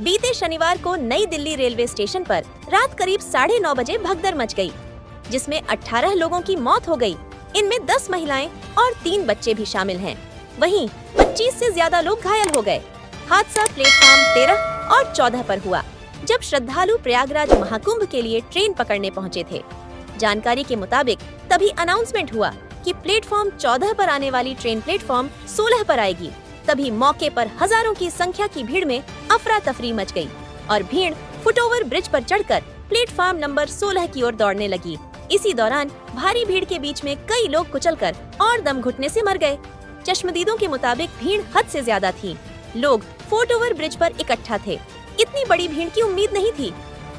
बीते शनिवार को नई दिल्ली रेलवे स्टेशन पर रात करीब 9:30 बजे भगदड़ मच गई, जिसमें 18 लोगों की मौत हो गई। इनमें 10 महिलाएं और 3 बच्चे भी शामिल हैं। वहीं 25 से ज्यादा लोग घायल हो गए। हादसा प्लेटफॉर्म 13 और 14 पर हुआ, जब श्रद्धालु प्रयागराज महाकुंभ के लिए ट्रेन पकड़ने पहुंचे थे। जानकारी के मुताबिक तभी अनाउंसमेंट हुआ कि प्लेटफॉर्म 14 पर आने वाली ट्रेन प्लेटफॉर्म 16 पर आएगी। तभी मौके पर हजारों की संख्या की भीड़ में अफरा तफरी मच गई और भीड़ फुटओवर ब्रिज पर चढ़कर प्लेटफॉर्म नंबर 16 की ओर दौड़ने लगी। इसी दौरान भारी भीड़ के बीच में कई लोग कुचलकर और दम घुटने से मर गए। चश्मदीदों के मुताबिक भीड़ हद से ज्यादा थी। लोग फुटओवर ब्रिज पर इकट्ठा थे। इतनी बड़ी भीड़ की उम्मीद नहीं थी।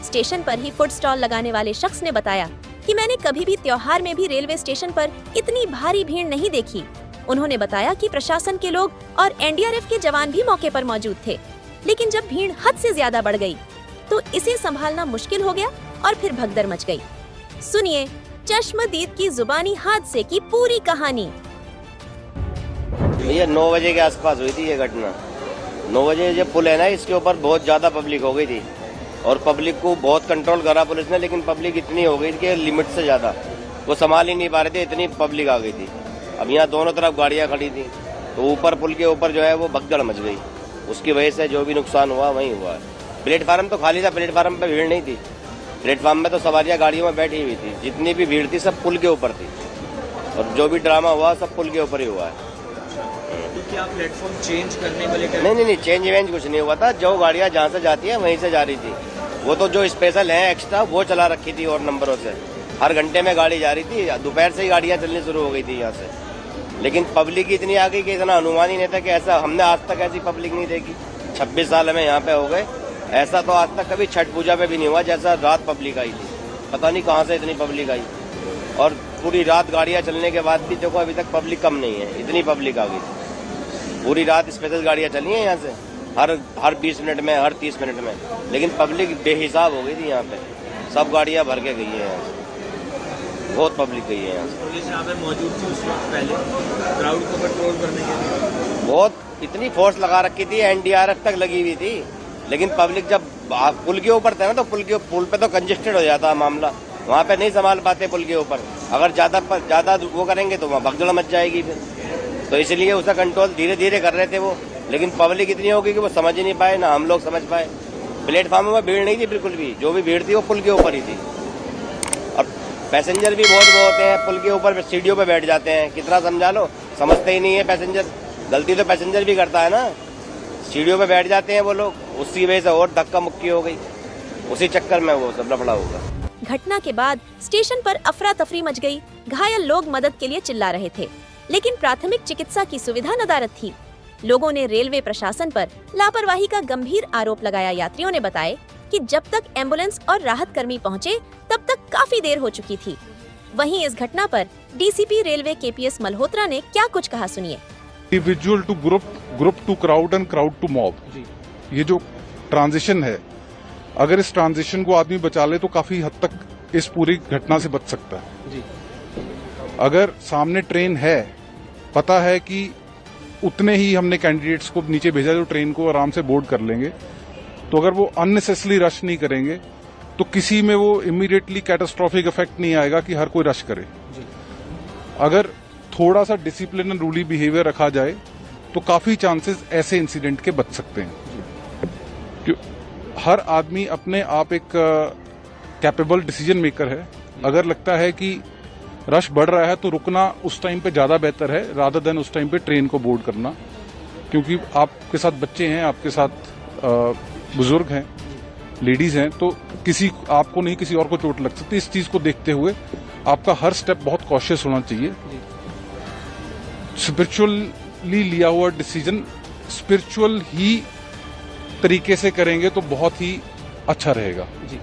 स्टेशन पर ही फूड स्टॉल लगाने वाले शख्स ने बताया कि मैंने कभी भी त्योहार में भी रेलवे स्टेशन पर इतनी भारी भीड़ नहीं देखी। उन्होंने बताया कि प्रशासन के लोग और एनडीआरएफ के जवान भी मौके पर मौजूद थे, लेकिन जब भीड़ हद से ज्यादा बढ़ गई तो इसे संभालना मुश्किल हो गया और फिर भगदड़ मच गई। सुनिए चश्मदीद की जुबानी हादसे की पूरी कहानी। भैया 9 बजे के आसपास हुई थी ये घटना। 9 बजे जब पुल है ना, इसके ऊपर बहुत ज्यादा पब्लिक हो गई थी और पब्लिक को बहुत कंट्रोल करा पुलिस ने, लेकिन पब्लिक इतनी हो गई कि लिमिट से ज्यादा वो संभाल ही नहीं पा रहे थे, इतनी पब्लिक आ गई थी। अब यहाँ दोनों तरफ गाड़ियाँ खड़ी थी तो ऊपर पुल के ऊपर जो है वो भगदड़ मच गई। उसकी वजह से जो भी नुकसान हुआ वही हुआ है। प्लेटफार्म तो खाली था, प्लेटफार्म पे भीड़ नहीं थी। प्लेटफार्म में तो सवारियाँ गाड़ियों में बैठी हुई थी। जितनी भी भीड़ थी सब पुल के ऊपर थी और जो भी ड्रामा हुआ सब पुल के ऊपर ही हुआ है। तो क्या प्लेटफॉर्म चेंज करने को लेकर? नहीं, चेंज वेंज कुछ नहीं हुआ था। जो गाड़ियाँ जहाँ से जाती है वहीं से जा रही थी। वो तो जो स्पेशल है एक्स्ट्रा वो चला रखी थी और नंबरों से हर घंटे में गाड़ी जा रही थी। दोपहर से ही गाड़ियाँ चलनी शुरू हो गई थी यहाँ से, लेकिन पब्लिक इतनी आ गई कि इतना अनुमान ही नहीं था कि ऐसा हमने आज तक ऐसी पब्लिक नहीं देखी। 26 साल हमें यहाँ पे हो गए, ऐसा तो आज तक कभी छठ पूजा पे भी नहीं हुआ जैसा रात पब्लिक आई थी। पता नहीं कहाँ से इतनी पब्लिक आई और पूरी रात गाड़ियाँ चलने के बाद भी देखो अभी तक पब्लिक कम नहीं है, इतनी पब्लिक आ गई। पूरी रात स्पेशल गाड़ियाँ चली हैं यहाँ से हर 20 मिनट में, हर 30 मिनट में, लेकिन पब्लिक बेहिसाब हो गई थी यहाँ पे। सब गाड़ियाँ भर के गई है यहाँ से, बहुत पब्लिक गई है यहाँ से। पुलिस यहाँ पे मौजूद थी उस वक्त पहले क्राउड को कंट्रोल करने के लिए? बहुत इतनी फोर्स लगा रखी थी, एनडीआरएफ तक लगी हुई थी, लेकिन पब्लिक जब पुल के ऊपर था ना तो पुल पे तो कंजेस्टेड हो जाता मामला। वहाँ पे नहीं संभाल पाते पुल के ऊपर। अगर ज्यादा वो करेंगे तो वहाँ भगदड़ मच जाएगी फिर। तो इसलिए उसका कंट्रोल धीरे धीरे कर रहे थे वो, लेकिन पब्लिक इतनी होगी कि वो समझ ही नहीं पाए, ना हम लोग समझ पाए। प्लेटफॉर्म में भीड़ नहीं थी बिल्कुल भी, जो भी भीड़ थी वो पुल के ऊपर ही थी। और पैसेंजर भी बहुत वो होते हैं, पुल के ऊपर सीढ़ियों पे बैठ जाते हैं। कितना समझा लो, समझते ही नहीं है पैसेंजर। गलती तो पैसेंजर भी करता है ना, सीढ़ियों पे बैठ जाते हैं वो लोग। उसी वजह से और धक्का मुक्की हो गई, उसी चक्कर में वो सब लफड़ा होगा। घटना के बाद स्टेशन पर अफरा तफरी मच गई। घायल लोग मदद के लिए चिल्ला रहे थे, लेकिन प्राथमिक चिकित्सा की सुविधा नदारद थी। लोगों ने रेलवे प्रशासन पर लापरवाही का गंभीर आरोप लगाया। यात्रियों ने बताया कि जब तक एम्बुलेंस और राहत कर्मी पहुंचे तब तक काफी देर हो चुकी थी। वहीं इस घटना पर डीसीपी रेलवे केपीएस मल्होत्रा ने क्या कुछ कहा, सुनिए। Individual to group to crowd and crowd to mob, ये जो ट्रांजिशन है, अगर इस ट्रांजिशन को आदमी बचा ले तो काफी हद तक इस पूरी घटना से बच सकता है जी। अगर सामने ट्रेन है, पता है कि उतने ही हमने कैंडिडेट्स को नीचे भेजा जो ट्रेन को आराम से बोर्ड कर लेंगे, तो अगर वो अननेसेसरी रश नहीं करेंगे तो किसी में वो इमीडिएटली कैटास्ट्रोफिक इफेक्ट नहीं आएगा कि हर कोई रश करे जी। अगर थोड़ा सा डिसिप्लिन एंड रूली बिहेवियर रखा जाए तो काफी चांसेस ऐसे इंसिडेंट के बच सकते हैं। हर आदमी अपने आप एक कैपेबल डिसीजन मेकर है। अगर लगता है कि रश बढ़ रहा है तो रुकना उस टाइम पे ज्यादा बेहतर है रादर देन उस टाइम पे ट्रेन को बोर्ड करना, क्योंकि आपके साथ बच्चे हैं, आपके साथ बुजुर्ग हैं, लेडीज हैं, तो आपको नहीं किसी और को चोट लग सकती। इस चीज को देखते हुए आपका हर स्टेप बहुत कॉशियस होना चाहिए। स्पिरिचुअली लिया हुआ डिसीजन स्पिरिचुअल ही तरीके से करेंगे तो बहुत ही अच्छा रहेगा जी।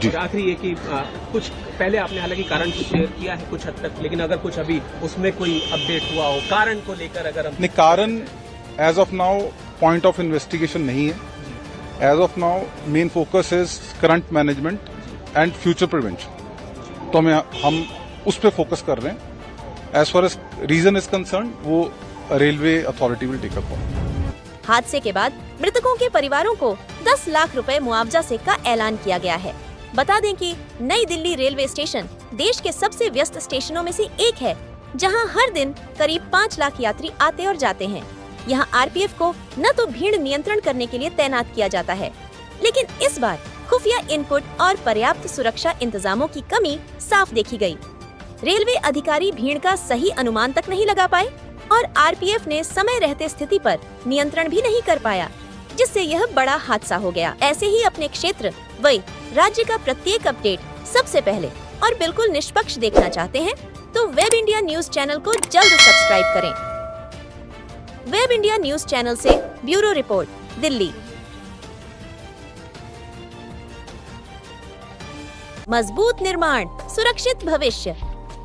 और आखिरी ये कि कुछ पहले आपने हालांकि कारण शेयर किया है कुछ हद तक, लेकिन अगर कुछ अभी उसमें कोई अपडेट हुआ हो कारण को लेकर, अगर हम नहीं, कारण as of now point of investigation नहीं है। As of now main focus is current management and future prevention, तो हम उस पर फोकस कर रहे हैं। As far as reason is concern, वो railway authority will take up on. हादसे के बाद मृतकों के परिवारों को 10 लाख रुपए मुआवजा से का ऐलान किया गया है। बता दें कि नई दिल्ली रेलवे स्टेशन देश के सबसे व्यस्त स्टेशनों में से एक है, जहां हर दिन करीब 5 लाख यात्री आते और जाते हैं। यहां आरपीएफ को न तो भीड़ नियंत्रण करने के लिए तैनात किया जाता है, लेकिन इस बार खुफिया इनपुट और पर्याप्त सुरक्षा इंतजामों की कमी साफ देखी गई। रेलवे अधिकारी भीड़ का सही अनुमान तक नहीं लगा पाए और आरपीएफ ने समय रहते स्थिति पर नियंत्रण भी नहीं कर पाया, जिससे यह बड़ा हादसा हो गया। ऐसे ही अपने क्षेत्र व राज्य का प्रत्येक अपडेट सबसे पहले और बिल्कुल निष्पक्ष देखना चाहते हैं तो वेब इंडिया न्यूज चैनल को जल्द सब्सक्राइब करें। वेब इंडिया न्यूज चैनल से ब्यूरो रिपोर्ट, दिल्ली। मजबूत निर्माण, सुरक्षित भविष्य,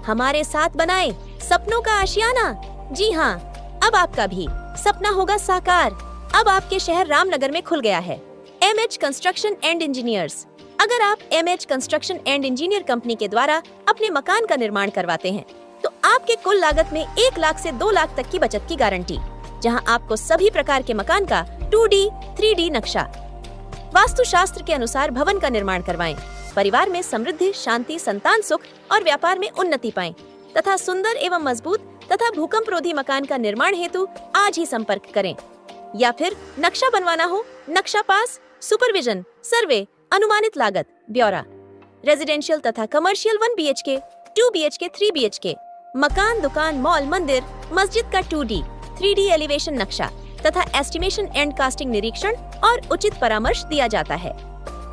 हमारे साथ बनाए सपनों का आशियाना। जी हाँ, अब आपका भी सपना होगा साकार। अब आपके शहर रामनगर में खुल गया है MH कंस्ट्रक्शन एंड इंजीनियर्स। अगर आप MH construction and engineer company के द्वारा अपने मकान का निर्माण करवाते हैं तो आपके कुल लागत में 1 लाख से 2 लाख तक की बचत की गारंटी, जहां आपको सभी प्रकार के मकान का 2D, 3D नक्शा, वास्तुशास्त्र के अनुसार भवन का निर्माण करवाएं। परिवार में समृद्धि, शांति, संतान सुख और व्यापार में उन्नति पाएं तथा सुंदर एवं मजबूत तथा भूकंपरोधी मकान का निर्माण हेतु आज ही संपर्क करें। या फिर नक्शा बनवाना हो, नक्शा पास, सुपरविजन, सर्वे, अनुमानित लागत, ब्यौरा, रेजिडेंशियल तथा कमर्शियल 1 BHK, 2 BHK, 3 BHK, मकान, दुकान, मॉल, मंदिर, मस्जिद का 2D, 3D एलिवेशन नक्शा तथा एस्टिमेशन एंड कास्टिंग निरीक्षण और उचित परामर्श दिया जाता है।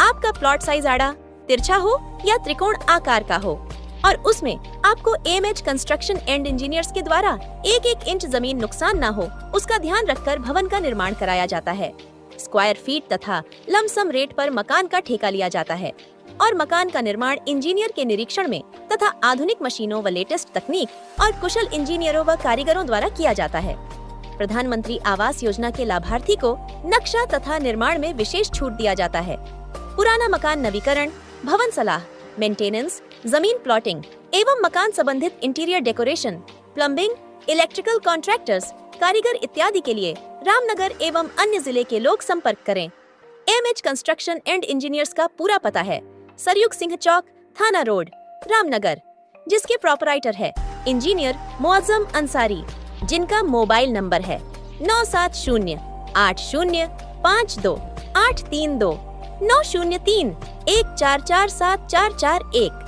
आपका प्लॉट साइज आड़ा, तिरछा हो या त्रिकोण आकार का हो और उसमें आपको MH कंस्ट्रक्शन एंड इंजीनियर्स के द्वारा 1-1 इंच जमीन नुकसान ना हो, उसका ध्यान रखकर भवन का निर्माण कराया जाता है। स्क्वायर फीट तथा लमसम रेट पर मकान का ठेका लिया जाता है और मकान का निर्माण इंजीनियर के निरीक्षण में तथा आधुनिक मशीनों व लेटेस्ट तकनीक और कुशल इंजीनियरों व कारीगरों द्वारा किया जाता है। प्रधानमंत्री आवास योजना के लाभार्थी को नक्शा तथा निर्माण में विशेष छूट दिया जाता है। पुराना मकान नवीकरण, भवन सलाह, मेंटेनेंस, जमीन प्लॉटिंग एवं मकान संबंधित interior decoration, plumbing, electrical contractors, कारीगर इत्यादि के लिए रामनगर एवं अन्य जिले के लोग संपर्क करें। MH कंस्ट्रक्शन एंड इंजीनियर्स का पूरा पता है सरयुग सिंह चौक, थाना रोड, रामनगर, जिसके प्रोपराइटर है इंजीनियर मुअज्जम अंसारी, जिनका मोबाइल नंबर है 9708052832 903 14474441।